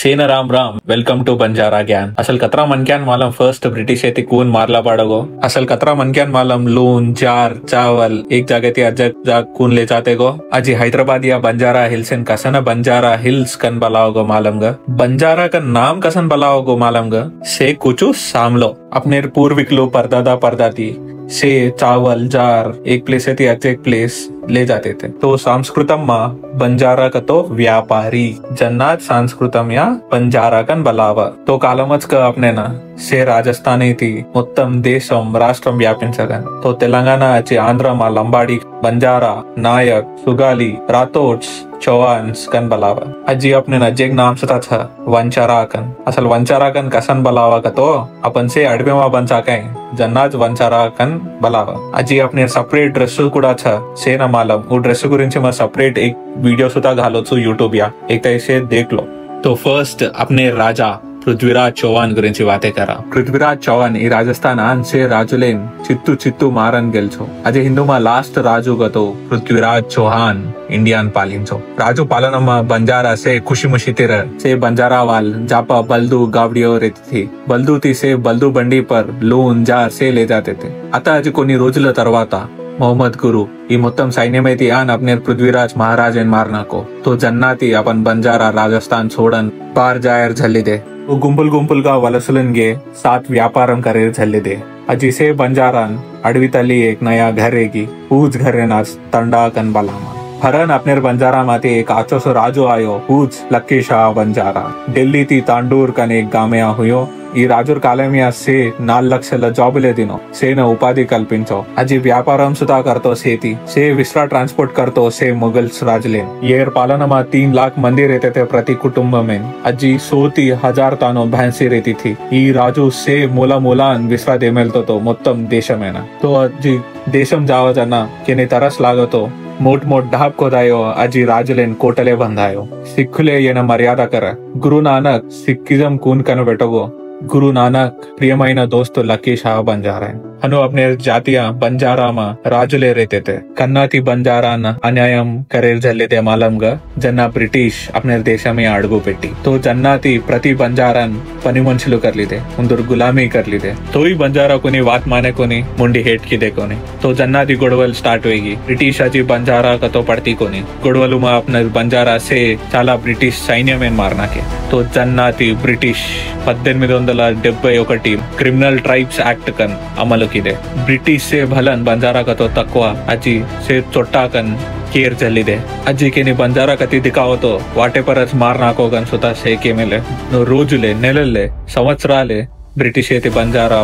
సేన రామ్ రామ్ వెల్కమ్ టు బంజారా గ్యాన్. అసలు కత్రా మన్క్యాన్ మాలం ఫస్ట్ ब्रिटिश అయితే కూన్ మార్లా పడగो. असल कतरा मनक्यान मालम लून जार चावल एक जगह थी अजक जाग कून ले जाते गो. अजी हैदराबाद या बंजारा हिल्स इन कसन बंजारा हिल्स कन बलाओगो मालम ग. बंजारा का नाम कसन बलाओगो मालम ग से कुछ सामलो अपने पूर्विकलो परदादा परदादी से चावल जार एक प्लेस थी एक प्लेस ले जाते थे. तो सांस्कृतम मा बंजारा का तो व्यापारी जन्नात सांस्कृतम या बंजारा कन बलावा तो कालमच का अपने ना से राजस्थानी थी उत्तम देशम राष्ट्रम व्यापिंचगन. तो तेलंगाना अच्छे आंध्र मा लंबाड़ी बंजारा नायक सुगाली राठौड्स चौहान्स कन बलावा. अजी अपने न जेग नाम सता था वंचाराकन. असल वंचाराकन कसन बलावा का तो अपन से अडबे मा बंचाके जन्नाज वंचाराकन बलावा. अजी अपने सेपरेट ड्रेस कुड़ा था सेना मालम वो ड्रेस गुరించి मैं सेपरेट एक वीडियो सुद्धा घालोचू यूट्यूब या एक इसे देख लो. तो फर्स्ट अपने राजा पृथ्वीराज चौहान गुరించి वाते करा. पृथ्वीराज चौहान ఈ రాజస్థాన్ ఆన్సే రాజులేన్ చిత్తు చిత్తు మారన్ గెల్చో. అజే హిందూమా లాస్ట్ రాజు గతో पृथ्वीराज चौहान इंडियान पालिंचो. राजू पालनमा बंजारा से खुशी मुशी तेर से बंजारा वाल जापा बल्दू गावड़ियों रहती थी. बल्दू थी से बल्दू बंडी पर लून जार से ले जाते थे. आता अजी కొన్ని రోజుల తర్వాత मोहम्मद गुरु ఈ మొత్తం సైన్యమైతే ఆన్ अपने पृथ्वीराज महाराजन मारना को तो जन्नाती अपन बंजारा राजस्थान छोड़न बार जायर झल्लिदे. वो गुंपुल गा वलसुलन गे साथ व्यापारम करे झल्लिदे. अजिसे बंजारान अडवी तली एक नया घरेगी पूज घरे नास तंडा कन बलामा. हरन अपने बंजारा माते एक आचोसो राजो आयो पूज लक्की शाह बंजारा. दिल्ली ती तांडूर कन एक गामे हुयो. ఈ రాజుర్ కాలమియా से 4 లక్షల జాబులే दिनो सेना उपाधि कल्पिंचो. अजी व्यापारम सुधा करतो सेती से विस्रा ट्रांसपोर्ट करतो से मुगल्स राजले. येर पालन में 3 लाख मंदी रहते थे प्रति कुटुंब में. अजी 100,000 तानो भैंसी रहती थी. ई राजू से मोला विस्रा दे मेलतो तो मोत्तम देशमेना. तो अजी देशम जावा जना केने तरस लागतो मोट ढाप खोदायो. अजी राजुलेन कोटले बंधायो. सिखुले येना मर्यादा कर. गुरु नानक सिखिज्म कून कन बेटोगो. गुरु नानक प्रियమైన दोस्त लकी शाह बंजारा अनु अपने जातिया बंजारा मा राजुले रहते थे. कन्नाती बंजारा न अन्यायम करेर झल्लिदे मालम ग जन्ना ब्रिटिश अपने देश में अडगु पेटी. तो जन्नाती प्रति बंजारन पनी मनुष्युलु करलिदे उंदुर गुलामी करलिदे. तो ही बंजारा कोनी बात माने कोनी मुंडी हेट की दे कोनी. तो जन्नाती गोडवल स्टार्ट होगी. ब्रिटिश अजी बंजारा का तो पड़ती कोनी. गोडवलु मा अपने बंजारा से चाला ब्रिटिश सैन्य में मारना के. तो जन्नाती ब्रिटिश 1871 क्रिमिनल ट्राइब्स एक्ट कन अमल किदे. ब्रिटिश से भलन बंजारा का तो तक्वा अजी से चोट्टा कन केर झल्लिदे. अजी के बंजारा कति दिखाओ तो वाटे परच मारना को गन सुता से के मेले नो रोजुले नेलले संवत्सराले ब्रिटिश येथे बंजारा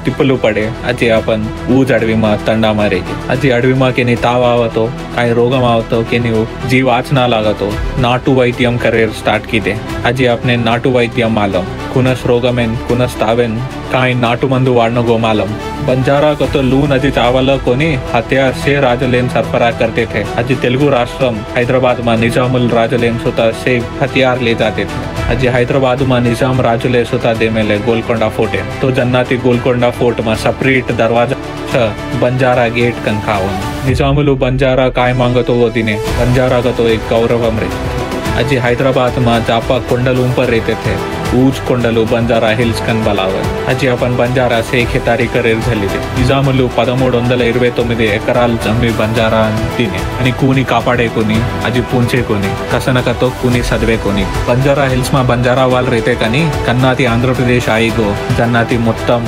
तिप्पलू पडे. अजी आपण ऊज अडवीमा तंडा मारेगी. अजी अडवीमा केनी ताव आवतो काही रोगम आवतो केनी जीव वाचना लागतो. नाटू वैद्यम करेर स्टार्ट किदे. अजी अपने नाटू वैद्यम मालम कुनस रोगमेन कुनस तावेन काही नाटू मंदू वाड़नो गो मालम. बंजारा को तो लून अजी चावल कोनी हथियार से राजलेन सरफरा करते थे. अजी तेलुगु राष्ट्रम हैदराबाद में निजामुल राजलेन सुता से हथियार ले जाते थे. अजी हैदराबाद में निजाम राजुले सुता दे मेले गोलकोंडा फोर्ट. तो जन्नाती गोलकोंडा फोर्ट में सेपरेट दरवाजा बंजारा गेट कन खावन. निजामुल बंजारा काय मांगतो वो दिने बंजारा का तो एक गौरवम रहते. अजी हैदराबाद में जापा कोंडल ऊपर रहते थे. ऊज कोंडलू बंजारा हिल्स कन बलावर. अजी अपन बंजारा से खितारी करेर झल्लिदे. निजामुలు 1329 ఎకరాల జమ్మి బంజారా తినే అని కూని కాపాడే कोनी अजी पूंचे कोनी कसनका तो कुनी सदवे कोनी. बंजारा हिल्स में बंजारा वाल रहते कनी कन्नाती आंध्र प्रदेश आई गो जन्नाती मोत्तम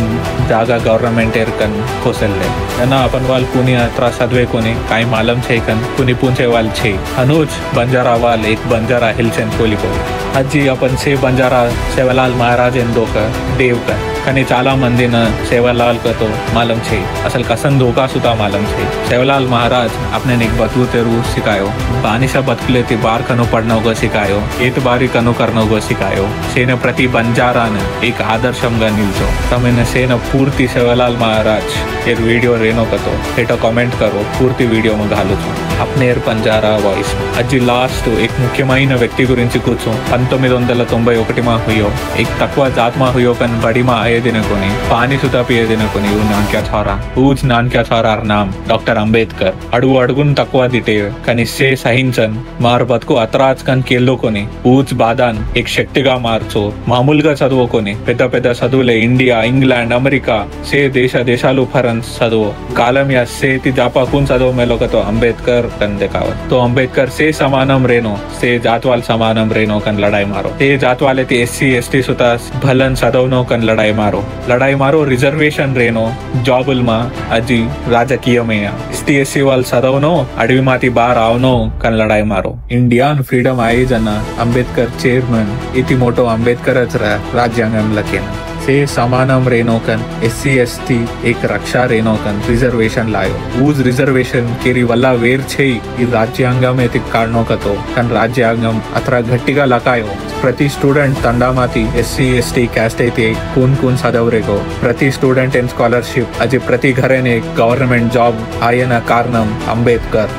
जागा गवर्नमेंट एर कन कोसलले. जना अपन वाल कुनी अत्रा सदवे कोनी काही मालम छे कन कुनी पूंचे वाल छे. अनुज बंजारा वाल एक बंजारा हिल्स एन कोली को. अजी अपन से बंजारा सेवालाल महाराज एंदो का देव का कनी चाला मंदी न सेवालाल का तो मालम छे. असल कसन धोखा सुता मालम छे. सेवालाल महाराज अपने निक बतू तेरू सिखायो. बानिशा बतकले ती बार कनो पढ़ना गो सिखायो. एतबारी कनो करनो गो सिखायो. सेना प्रति बंजारा न एक आदर्शम गा निल्चो. तमेने सेना पूर्ति सेवालाल महाराज एर वीडियो रेनो कतो एटा कमेंट करो पूर्ति वीडियो में घालुचो अपने एर बंजारा वॉइस. अजी लास्ट एक मुख्यమైన వ్యక్తి గురించి కూర్చో 1991 మా हुयो एक तक्वा जात मा हुयो कन बड़ी मा पिये दिन कोणी पाणी सुद्धा पिये दिन कोणी नानक्या छोरा ऊज नानक्या छोरार नाम డాక్టర్ అంబేద్కర్ అడుగు అడుగును తక్కువ దిటే కానీ సే సహించన్ మార్ బతుకు అతరాజ్ కన్ కేల్లోకొని ఊజ్ బాదాన్ ఏక్ శక్తిగా మార్చో మామూలుగా చదువుకొని పెద్ద పెద్ద చదువులే ఇండియా ఇంగ్లాండ్ అమెరికా సే దేశాలు ఫరన్స్ చదువు కాలం या से ती जापा कून चदव मेलो का तो अंबेडकर कन देखावत तो अंबेडकर से समानम रेनो से जातवाल समानम रेनो कन लड़ाई मारो ते जातवाले ते SC ST सुता भलन चदवनो कन लड़ाई मारो रिजर्वेशन रेनो जॉबुल मा अजी राजकीय में ST SC वाल चदवनो अडवी माती बार आवनो कन लड़ाई मारो इंडियन फ्रीडम आयोजन अंबेडकर चेयरमन इति मोटो अंबेडकरच राज्यांगम लकेन से समानम रेनोकन SC ST एक रक्षा रेनोकन रिजर्वेशन लायो ऊज रिजर्वेशन केरी वल्ला वेर छे ఈ రాజ్యాంగం ఎతి కారణోకతో కన్ రాజ్యాంగం అత్ర గట్టిగా లకాయో ప్రతి స్టూడెంట్ తండామాతి SC ST క్యాస్ట్ అయితే కూన్ చదవరేగో ప్రతి స్టూడెంట్ ఇన్ స్కాలర్షిప్ అజి ప్రతి घरेने గవర్నమెంట్ జాబ్ ఆయన కారణం అంబేద్కర్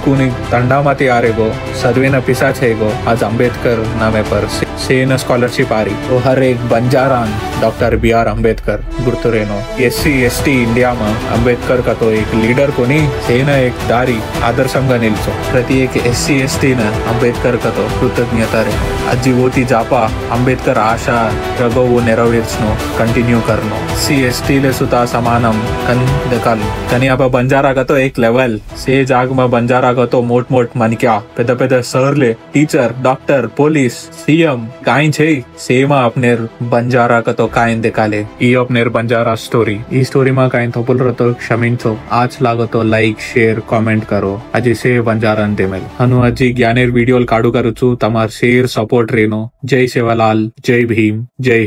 కూని తండామాతి आरेगो सदवेन पिसा छेगो आज अंबेडकर नामे पर सेन स्कॉलरशिप आ रही तो हर एक बंजारान डॉक्टर BR अंबेडकर गुर्तुरेनो SC ST इंडिया में अंबेडकर का तो एक लीडर को नहीं सेना एक दारी आदर्शंगा निल्चो प्रति एक SC ST न अंबेडकर का तो कृतज्ञता रे अजी वोती जापा अंबेडकर आशा रगो वो नेरवेर्चनो कंटिन्यू करनो SC ST ले सुता समानम कन दकाल कनी अब बंजारा का तो एक लेवल से जाग में बंजारा का तो मोट मनक्या पेद पेद सरले टीचर डॉक्टर पुलिस CM काइन छे सेमा अपनेर बंजारा का तो काइन देखाले ई अपनेर बंजारा स्टोरी ई स्टोरी मा काइन तो पुल रतो क्षमिंचो आज लागो तो लाइक शेयर कमेंट करो अजी से बंजारन देमेल हनु अजी ज्ञानेर वीडियो काडू करूचू तमार शेयर सपोर्ट रेनो जय सेवालाल जय भीम जय